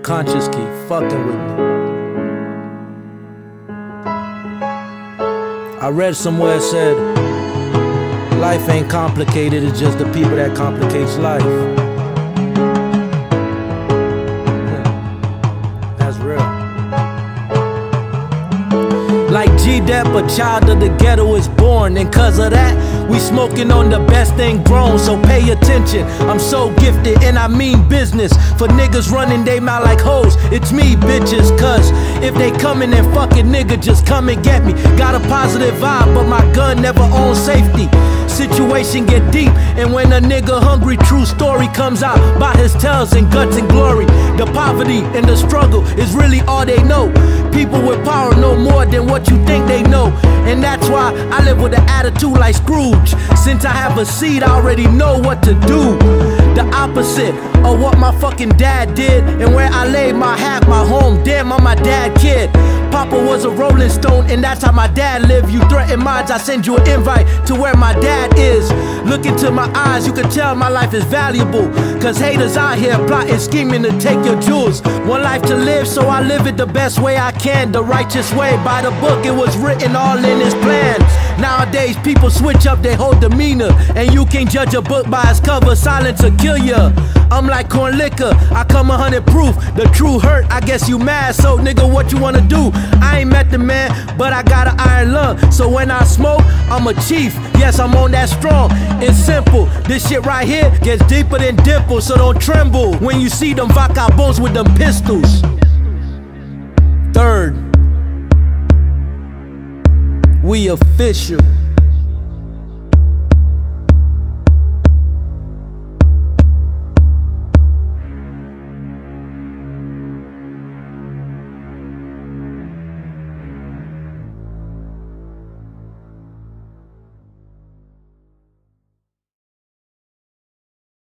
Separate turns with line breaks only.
subconscious keep fucking with me. I read somewhere it said, life ain't complicated, it's just the people that complicates life. That's real. Like G-Dep, a child of the ghetto is born, and cause of that, we smoking on the best thing grown, so pay attention. I'm so gifted and I mean business. For niggas running they mouth like hoes, it's me bitches. Cause if they coming and fucking nigga, just come and get me. Got a positive vibe, but my gun never owns safety. Situation get deep, and when a nigga hungry, true story comes out about his tails and guts and glory. The poverty and the struggle is really all they know. People with power know more than what you think they know, and that's why I live with an attitude like Scrooge. Since I have a seed, I already know what to do. The opposite of what my fucking dad did, and where I laid my hat, my home. Damn, I'm my dad kid. Papa was a rolling stone, and that's how my dad lived. You threaten minds, I send you an invite to where my dad is. Look into my eyes, you can tell my life is valuable. Cause haters out here plotting, scheming to take your jewels. One life to live, so I live it the best way I can. The righteous way, by the book, it was written all in his plans. Nowadays, people switch up their whole demeanor, and you can't judge a book by its cover. Silence will kill ya. I'm like corn liquor, I come 100 proof. The true hurt, I guess you mad, so nigga, what you wanna do? I ain't met the man, but I got an iron lung. So when I smoke, I'm a chief. Yes, I'm on that strong. It's simple, this shit right here gets deeper than dimples, so don't tremble when you see them vagabonds with them pistols. Third, we official.